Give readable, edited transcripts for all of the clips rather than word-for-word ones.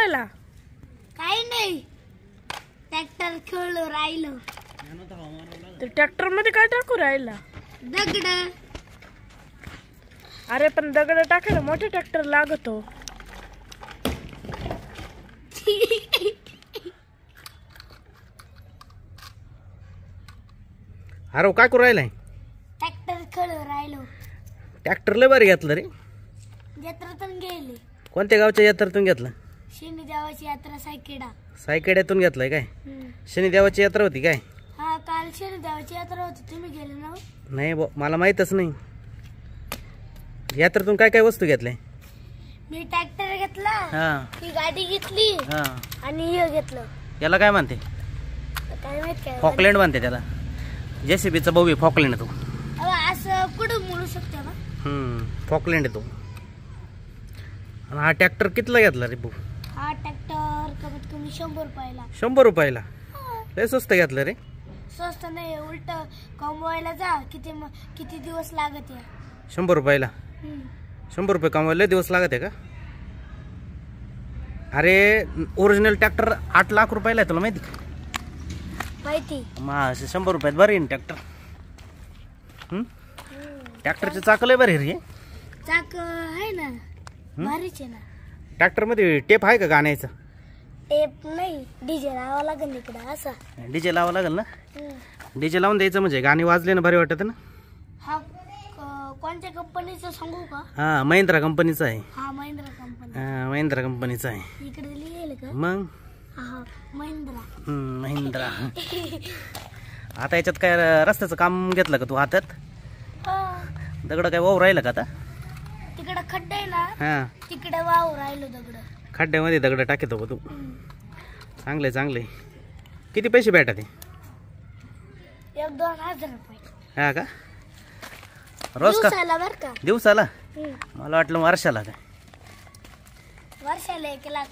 राहिला? काही नाही, ट्रॅक्टर खेळलो राहिलो. तर ट्रॅक्टर मध्ये काय टाकू राहिला? दगड. अरे पण दगड टाकायला मोठा ट्रॅक्टर लागतो. अरे काय करू राहिलाय? ट्रॅक्टर खेळलो राहिलो. ट्रॅक्टर लय बरं घेतलं रे. जत्रातून गेले. कोणत्या गावच्या यात्रेतून घेतलं? शनी देवाची यात्रा सायकेडा. सायकेड्यातून घेतलाय काय? शनिदेवाची यात्रा होती काय? हा, काल शनी देवाची यात्रा होती, तुम्ही गेले ना? नाही मला माहीतच नाही. यात्रेतून काय काय वस्तू घेतल्या? मी ट्रॅक्टर घेतला, हा, ही गाडी घेतली, हा. आणि हे घेतलं. याला काय म्हणते? काय माहित काय? फॉकलँड म्हणते त्याला. जेसीबीचा भाऊ आहे फॉकलँड तो. असं कुठं म्हणू शकतो ना? फॉकलँड आहे तो. आणि हा ट्रॅक्टर कितीला घेतला रे भाऊ? हा ट्रॅक्टर कमीत कमी 100 रुपयाला. 100 रुपयाला? लय स्वस्त घेतलं रे. स्वस्त नाही, उलट कमवायला जा, किती दिवस लागत आहे. 100 रुपयाला? 100 रुपये कमवायला लय दिवस लागत आहे का? अरे ओरिजिनल ट्रॅक्टर 8 लाख रुपयाला आहे, तुला माहिती का? माहिती. मग 100 रुपयात बरं आहे ना ट्रॅक्टर. ट्रॅक्टरचे चाक लय बरे रे. चाक आहे ना, भारीच आहे ना. ट्रॅक्टर मध्ये टेप आहे का गाण्याचा? टेप नाही, डीजे लावावं लागेल इकडे. असा डीजे लावावं लागेल ना? डीजे लावून द्यायचं म्हणजे गाणी वाजले ना भारी वाटत ना. हा, कोणत्या कंपनीचं सांगू का? हा, महिंद्रा कंपनीचा आहे. हा, महिंद्रा कंपनी. हा, महिंद्रा कंपनीचा आहे. इकडे लिहिलं का? मग हा, महिंद्रा. महिंद्रा. आता याच्यात काय रस्त्याचं काम घेतलं का तू हातात? दगड काय वाहू राहिलं का आता? तिकडे खड्डा आहे ना, हा, तिकडे वाहू राहिलो दगड. खड्ड्यामध्ये दगड टाकतो का तू? चांगले चांगले. किती पैसे भेटत? 1-2 हजार रुपये. हा का? रोज का? दिवसाला बर का? दिवसाला? मला वाटलं वर्षाला काय. वर्षाला 1 लाख.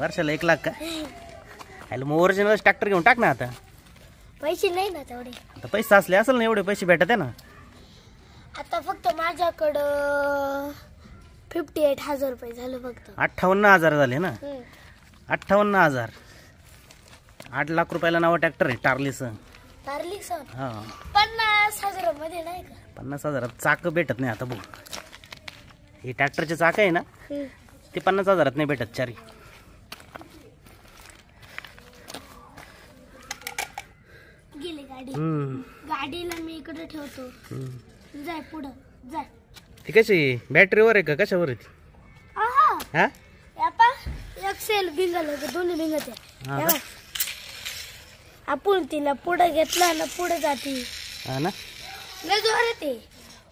वर्षाला 1 लाख का? मग ओरिजिनल ट्रॅक्टर घेऊन टाक ना आता. पैसे नाही ना तेवढे. आता पैसे असले असेल ना, एवढे पैसे भेटत आहे ना. आता फक्त माझ्याकडं 58,000 रुपये झाले फक्त. 58,000 झाले ना? 58,000. 8 लाख रुपयाला नाव ट्रॅक्टर आहे टार्लीचं. टार्लीचं? हा. 50,000 मध्ये नाही का? 50,000 चाक भेटत नाही आता भाऊ. हे ट्रॅक्टरचे चाक आहे ना, ते 50,000 नाही भेटत चारी. गेली गाडी. गाडीला मी इकडे ठेवतो. जाय पुढं जाय. ती कशी बॅटरीवर आहे का कशावर आहे ती? हा, यापा एक्सेल भिंगल होते, दोन्ही भिंगत आहे. आपण तिला पुढे घेतलं ना, पुढे जाते. हा ना. लय जोरात आहे.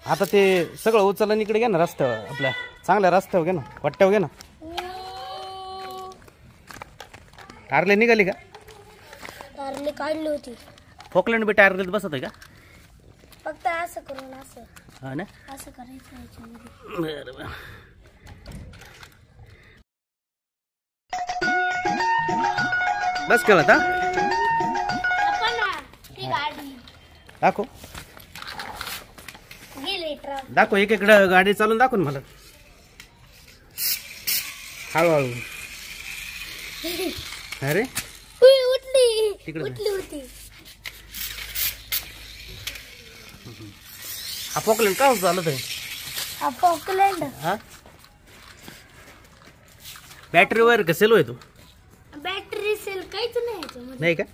आता ते सगळं उचललं इकडे घे ना, रस्त्यावर आपल्या चांगल्या रस्त्यावर घे ना, पट्ट्यावर घे ना. टारले निघाली का? टारले काढली होती. फॉकलँड बी टायरला बसत आहे का? फक्त असं करून असं. हा ना, असं करायचं याच्यामध्ये. बरं. बस केलं आता. ती गाडी दाखव गेली ट्रक. दाखव, एक इकडं गाडी चालून दाखव ना मला. हळूहळू. अरे उठली तिकडे उठली होती. हा फॉकलँड का चालत आहे? हा फॉकलँड. हा, बॅटरीवर का सेलो आहे तू? बॅटरी सेल काहीच नाही याच्यामध्ये. नाही का?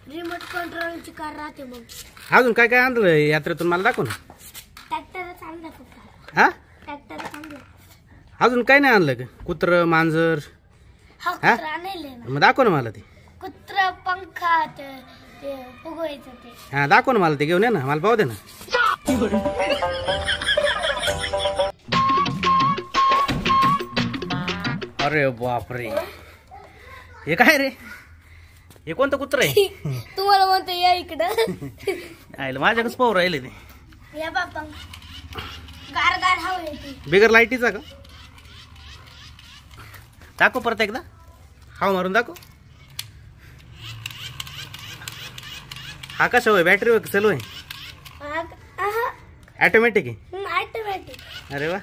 रिमोट कंट्रोलची कार राहते. मग अजून काय काय आणलं यात्रेतून मला दाखव ना. ट्रॅक्टरच आणला फक्त. हा, ट्रॅक्टरच आणला. अजून काय नाही आणलं का? कुत्र मांजर? हा, कुत्रा आणले ना. मग दाखव ना मला ते. कुत्रा पंखा ते फुगवायचं ते. हा, दाखव ना मला ते, घेऊन ये ना, मला पाहू दे ना. अरे बापरे, हे काय रे? हे कोणतं कुत्र आहे? तुम्हाला म्हणतो या इकडं. आयला माझ्याकडेच पाहू राहिले ते. या बापा गार गार हवा येते. बिगर लाईटीचा का? दाखव परत एकदा, हवा मारून दाखव. हा कशा होय? बॅटरीवर चालू आहे? ऑटोमॅटिक आहे? ऑटोमॅटिक. अरे वा,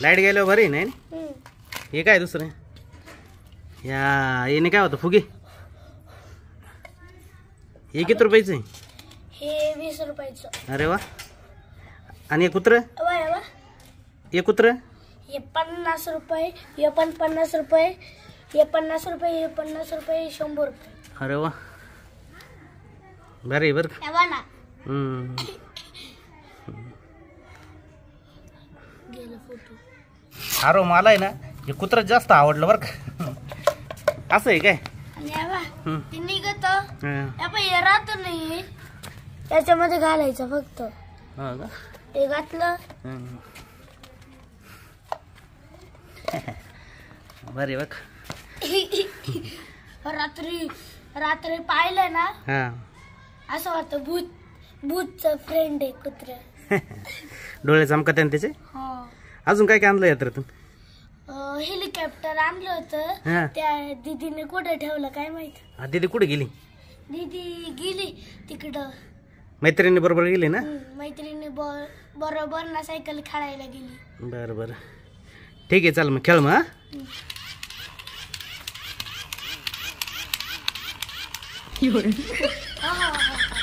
लाईट गेल्यावर बरी नाही. हे काय दुसरं? याने काय होतं फुगे? हे किती रुपयाचं आहे? हे 20 रुपयाचं. अरे वा. आणि हे कुत्र? वा हे कुत्र? हे 50 रुपये, हे पण 50 रुपये, हे 50 रुपये, हे 50 रुपये, 100 रुपये. अरे वा, बरं आहे बरं. तेव्हा ना गेला फोटो. अरे मला आहे ना हे कुत्र जास्त आवडलं बरं का. असं आहे काय? आणि यावा ते निघत हं. हे राहत नाही, याच्यामध्ये घालायचं फक्त. हो का? हे घातलं. हं. बरे बघ. रात्री रात्री पाहिलं ना हा. असं वाटतं भूतचं फ्रेंड आहे कुत्र. डोळे चमकत त्याचे. अजून काय काय आणलं यात्रेतून? हेलिकॉप्टर आणलं होतं. हा. त्या दीदीने कुठे ठेवलं काय माहित. दीदी कुठे गेली? दीदी गेली तिकडं. मैत्रिणी बरोबर गेली ना? मैत्रिणी बरोबर ना सायकल खेळायला गेली. बरं बरं, ठीक आहे, चल मग खेळ मग. हा.